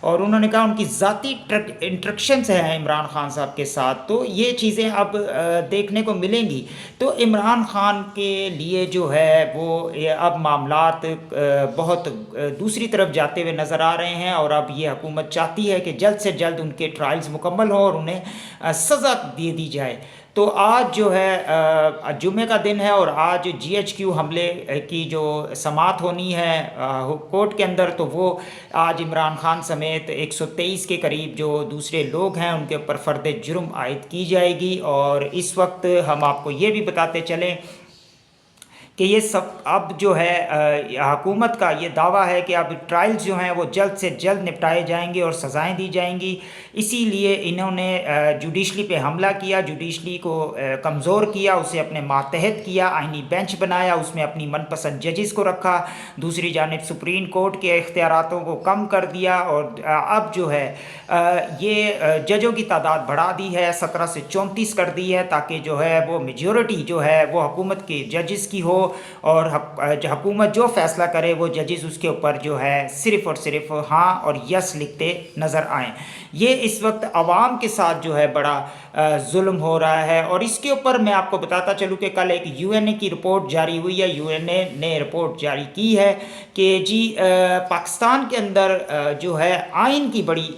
اور انہوں نے کہا ان کی ذاتی انٹریکشنز ہیں عمران خان صاحب کے ساتھ، تو یہ چیزیں اب دیکھنے کو ملیں گی۔ تو عمران خان کے لیے جو ہے وہ اب معاملات بہت دوسری طرف جاتے ہوئے نظر آ رہے ہیں، اور اب یہ حکومت چاہتی ہے کہ جلد سے جلد ان کے ٹرائلز مکمل ہوں اور انہیں سزا دے دی جائے۔ تو آج جو ہے جمعے کا دن ہے، اور آج جی ایچ کیو حملے کی جو سماعت ہونی ہے کورٹ کے اندر، تو وہ آج عمران خان سمیت 123 کے قریب جو دوسرے لوگ ہیں ان کے اوپر فرد جرم عائد کی جائے گی۔ اور اس وقت ہم آپ کو یہ بھی بتاتے چلیں کہ یہ سب اب جو ہے حکومت کا یہ دعویٰ ہے کہ اب ٹرائلز جو ہیں وہ جلد سے جلد نپٹائے جائیں گے اور سزائیں دی جائیں گی۔ اسی لیے انہوں نے جوڈیشلی پہ حملہ کیا، جوڈیشلی کو کمزور کیا، اسے اپنے ماتحت کیا، آئینی بینچ بنایا، اس میں اپنی من پسند ججز کو رکھا، دوسری جانب سپریم کورٹ کے اختیاراتوں کو کم کر دیا، اور اب جو ہے یہ ججوں کی تعداد بڑھا دی ہے، 17 سے 34 کر دی ہے، تاکہ جو ہے وہ میجورٹی جو ہے وہ حکومت کے ججز کی ہو، اور حکومت جو فیصلہ کرے وہ ججز اس کے اوپر جو ہے صرف اور صرف ہاں اور یس لکھتے نظر آئیں۔ یہ اس وقت عوام کے ساتھ جو ہے بڑا ظلم ہو رہا ہے، اور اس کے اوپر میں آپ کو بتاتا چلوں کہ کل ایک یو این اے کی رپورٹ جاری ہوئی ہے، یو این اے نے رپورٹ جاری کی ہے کہ جی پاکستان کے اندر جو ہے آئین کی بڑی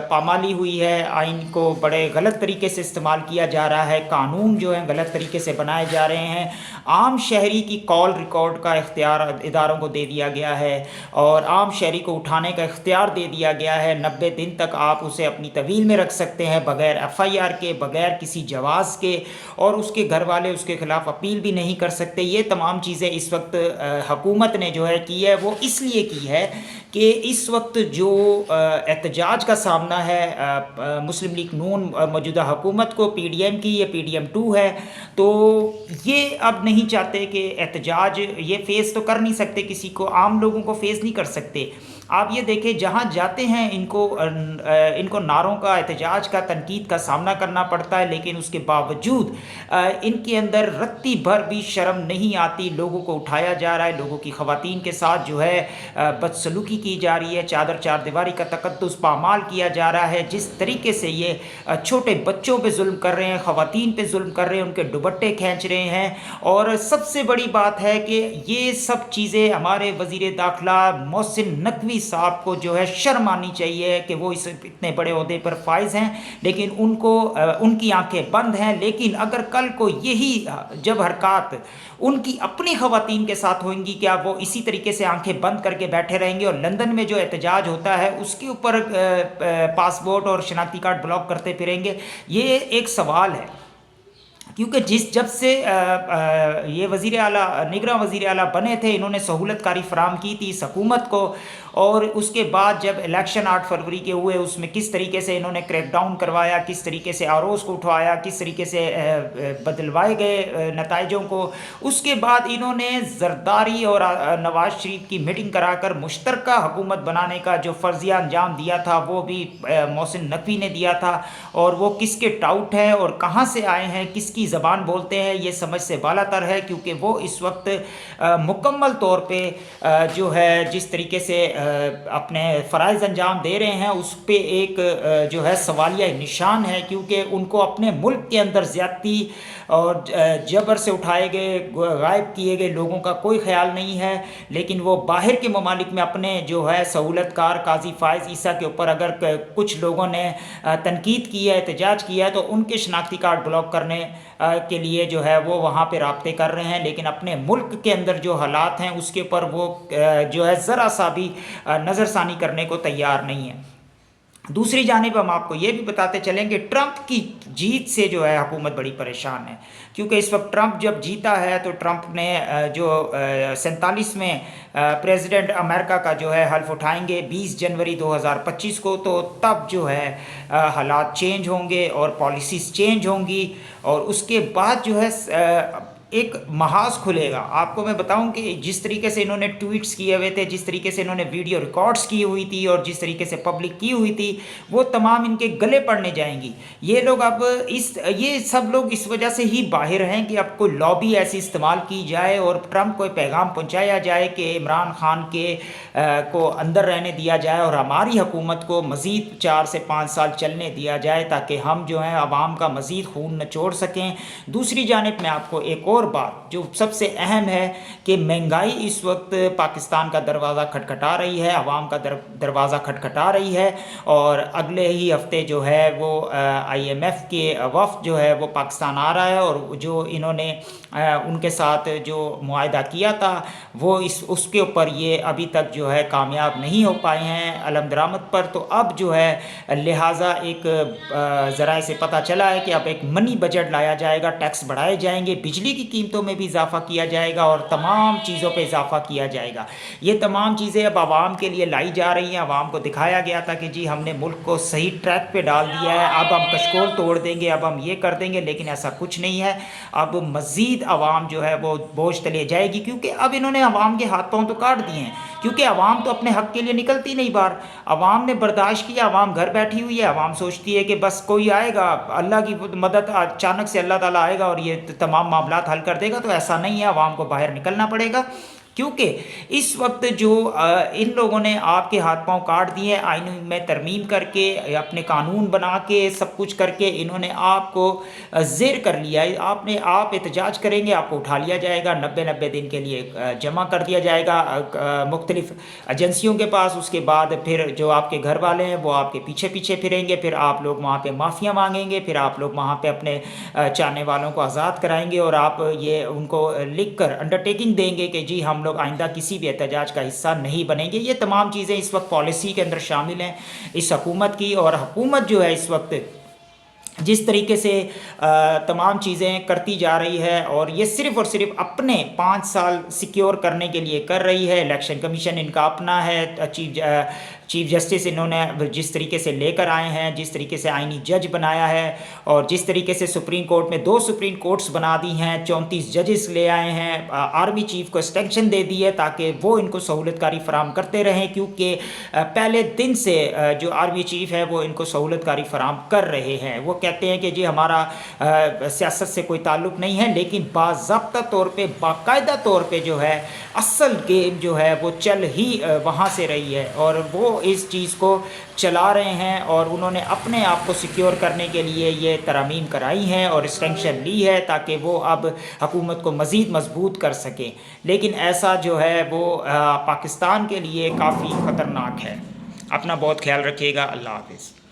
پامالی ہوئی ہے، آئین کو بڑے غلط طریقے سے استعمال کیا جا رہا ہے، قانون جو ہیں غلط طریقے سے بنائے جا رہے ہیں، عام شہری کی کال ریکارڈ کا اختیار اداروں کو دے دیا گیا ہے، اور عام شہری کو اٹھانے کا اختیار دے دیا گیا ہے، 90 دن تک آپ اسے اپنی طویل میں رکھ سکتے ہیں بغیر ایف آئی آر کے، بغیر کسی جواز کے، اور اس کے گھر والے اس کے خلاف اپیل بھی نہیں کر سکتے۔ یہ تمام چیزیں اس وقت حکومت نے جو ہے کی ہے، وہ اس لیے کی ہے کہ اس وقت جو احتجاج کا سامنا ہے مسلم لیگ نون موجودہ حکومت کو، پی ڈی ایم کی، یہ پی ڈی ایم 2 ہے، تو یہ اب نہیں چاہتے کہ احتجاج یہ فیس تو کر نہیں سکتے، کسی کو عام لوگوں کو فیس نہیں کر سکتے۔ آپ یہ دیکھیں جہاں جاتے ہیں ان کو نعروں کا، احتجاج کا، تنقید کا سامنا کرنا پڑتا ہے، لیکن اس کے باوجود ان کے اندر رتی بھر بھی شرم نہیں آتی، لوگوں کو اٹھایا جا رہا ہے، لوگوں کی خواتین کے ساتھ جو ہے بدسلوکی کی جا رہی ہے، چادر چار دیواری کا تقدس پامال کیا جا رہا ہے، جس طریقے سے یہ چھوٹے بچوں پہ ظلم کر رہے ہیں، خواتین پہ ظلم کر رہے ہیں، ان کے دوپٹے کھینچ رہے ہیں۔ اور سب سے بڑی بات ہے کہ یہ سب چیزیں ہمارے وزیر داخلہ محسن نقوی صاحب کو جو ہے شرم آنی چاہیے کہ وہ اس اتنے بڑے عہدے پر فائز ہیں، لیکن ان کی آنکھیں بند ہیں۔ لیکن اگر کل کو یہی جب حرکات ان کی اپنی خواتین کے ساتھ ہوئیں گی، کیا وہ اسی طریقے سے آنکھیں بند کر کے بیٹھے رہیں گے؟ اور لندن میں جو احتجاج ہوتا ہے اس کے اوپر پاسپورٹ اور شناختی کارڈ بلاک کرتے پھریں گے؟ یہ ایک سوال ہے، کیونکہ جب سے یہ وزیر اعلیٰ نگراں وزیر اعلیٰ بنے تھے، انہوں نے سہولت کاری فراہم کی تھی اس حکومت کو، اور اس کے بعد جب الیکشن 8 فروری کے ہوئے، اس میں کس طریقے سے انہوں نے کریک ڈاؤن کروایا، کس طریقے سے آر اوز کو اٹھوایا، کس طریقے سے بدلوائے گئے نتائجوں کو۔ اس کے بعد انہوں نے زرداری اور نواز شریف کی میٹنگ کرا کر مشترکہ حکومت بنانے کا جو فرضیہ انجام دیا تھا، وہ بھی محسن نقوی نے دیا تھا، اور وہ کس کے ٹاؤٹ ہیں اور کہاں سے آئے ہیں، کس کی زبان بولتے ہیں، یہ سمجھ سے بالا تر ہے، کیونکہ وہ اس وقت مکمل طور پہ جو ہے جس طریقے سے اپنے فرائض انجام دے رہے ہیں، اس پہ ایک جو ہے سوالیہ نشان ہے، کیونکہ ان کو اپنے ملک کے اندر زیادتی اور جبر سے اٹھائے گئے، غائب کیے گئے لوگوں کا کوئی خیال نہیں ہے، لیکن وہ باہر کے ممالک میں اپنے جو ہے سہولت کار قاضی فائز عیسیٰ کے اوپر اگر کچھ لوگوں نے تنقید کی ہے، احتجاج کیا ہے، تو ان کے شناختی کارڈ بلاک کرنے کے لیے جو ہے وہ وہاں پہ رابطے کر رہے ہیں، لیکن اپنے ملک کے اندر جو حالات ہیں اس کے اوپر وہ جو ہے ذرا سا بھی نظر ثانی کرنے کو تیار نہیں ہے۔ دوسری جانب ہم آپ کو یہ بھی بتاتے چلیں کہ ٹرمپ کی جیت سے جو ہے حکومت بڑی پریشان ہے، کیونکہ اس وقت ٹرمپ جب جیتا ہے تو ٹرمپ نے جو 47ویں پریزیڈنٹ امریکہ کا جو ہے حلف اٹھائیں گے 20 جنوری 2025 کو، تو تب جو ہے حالات چینج ہوں گے اور پالیسیز چینج ہوں گی، اور اس کے بعد جو ہے ایک محاذ کھلے گا۔ آپ کو میں بتاؤں کہ جس طریقے سے انہوں نے ٹویٹس کیے ہوئے تھے، جس طریقے سے انہوں نے ویڈیو ریکارڈز کی ہوئی تھی اور جس طریقے سے پبلک کی ہوئی تھی، وہ تمام ان کے گلے پڑنے جائیں گی۔ یہ لوگ اب یہ سب لوگ اس وجہ سے ہی باہر ہیں کہ اب کوئی لابی ایسی استعمال کی جائے اور ٹرمپ کو پیغام پہنچایا جائے کہ عمران خان کو اندر رہنے دیا جائے اور ہماری حکومت کو مزید 4 سے 5 سال چلنے دیا جائے، تاکہ ہم جو ہیں عوام کا مزید خون نچوڑ سکیں۔ دوسری جانب میں آپ کو ایک اور بات جو سب سے اہم ہے کہ مہنگائی اس وقت پاکستان کا دروازہ کھٹکھٹا رہی ہے، عوام کا دروازہ کھٹکھٹا رہی ہے، اور اگلے ہی ہفتے جو ہے وہ IMF کے وفد جو ہے وہ پاکستان آ رہا ہے، اور جو انہوں نے ان کے ساتھ جو معاہدہ کیا تھا وہ اس کے اوپر یہ ابھی تک جو ہے کامیاب نہیں ہو پائے ہیں علم درآمد پر۔ تو اب جو ہے لہٰذا ایک ذرائع سے پتہ چلا ہے کہ اب ایک منی بجٹ لایا جائے گا، ٹیکس بڑھائے جائیں گے، بجلی کی قیمتوں میں بھی اضافہ کیا جائے گا اور تمام چیزوں پہ اضافہ کیا جائے گا۔ یہ تمام چیزیں اب عوام کے لیے لائی جا رہی ہیں۔ عوام کو دکھایا گیا تھا کہ جی ہم نے ملک کو صحیح ٹریک پہ ڈال دیا ہے، اب ہم کشکول توڑ دیں گے، اب ہم یہ کر دیں گے، لیکن ایسا کچھ نہیں ہے۔ اب مزید عوام جو ہے وہ بوجھ تلے جائے گی، کیونکہ اب انہوں نے عوام کے ہاتھ پاؤں تو کاٹ دیے ہیں، کیونکہ عوام تو اپنے حق کے لیے نکلتی نہیں باہر۔ عوام نے برداشت کیا، عوام گھر بیٹھی ہوئی ہے، عوام سوچتی ہے کہ بس کوئی آئے گا، اللہ کی مدد اچانک سے اللہ تعالیٰ آئے گا اور یہ تمام معاملات حل کر دے گا۔ تو ایسا نہیں ہے، عوام کو باہر نکلنا پڑے گا، کیونکہ اس وقت جو ان لوگوں نے آپ کے ہاتھ پاؤں کاٹ دیے ہیں، آئین میں ترمیم کر کے، اپنے قانون بنا کے، سب کچھ کر کے انہوں نے آپ کو زیر کر لیا ہے۔ آپ احتجاج کریں گے، آپ کو اٹھا لیا جائے گا، 90 دن کے لیے جمع کر دیا جائے گا مختلف ایجنسیوں کے پاس۔ اس کے بعد پھر جو آپ کے گھر والے ہیں وہ آپ کے پیچھے پیچھے پھریں گے، پھر آپ لوگ وہاں پہ معافیاں مانگیں گے، پھر آپ لوگ وہاں پہ اپنے چاہنے والوں کو آزاد کرائیں گے، اور آپ یہ ان کو لکھ کر انڈرٹیکنگ دیں گے کہ جی ہم لوگ آئندہ کسی بھی احتجاج کا حصہ نہیں بنیں گے۔ یہ تمام چیزیں اس وقت پالیسی کے اندر شامل ہیں اس حکومت کی، اور حکومت جو ہے اس وقت جس طریقے سے تمام چیزیں کرتی جا رہی ہے، اور یہ صرف اور صرف اپنے 5 سال سیکیور کرنے کے لیے کر رہی ہے۔ الیکشن کمیشن ان کا اپنا ہے، چیف جسٹس انہوں نے جس طریقے سے لے کر آئے ہیں، جس طریقے سے آئینی جج بنایا ہے، اور جس طریقے سے سپریم کورٹ میں 2 سپریم کورٹس بنا دی ہیں، 34 ججز لے آئے ہیں، آرمی چیف کو ایکسٹینشن دے دی ہے تاکہ وہ ان کو سہولت کاری فراہم کرتے رہیں، کیونکہ پہلے دن سے جو آرمی چیف ہے وہ ان کو سہولت کاری فراہم کر رہے ہیں۔ وہ کہتے ہیں کہ جی ہمارا سیاست سے کوئی تعلق نہیں ہے، لیکن باضابطہ طور پہ، باقاعدہ طور پہ جو ہے اصل گیم جو ہے وہ چل ہی وہاں سے رہی ہے، اور وہ اس چیز کو چلا رہے ہیں، اور انہوں نے اپنے آپ کو سیکیور کرنے کے لیے یہ ترامیم کرائی ہیں اور ایکسٹینشن لی ہے تاکہ وہ اب حکومت کو مزید مضبوط کر سکیں۔ لیکن ایسا جو ہے وہ پاکستان کے لیے کافی خطرناک ہے۔ اپنا بہت خیال رکھیے گا۔ اللہ حافظ۔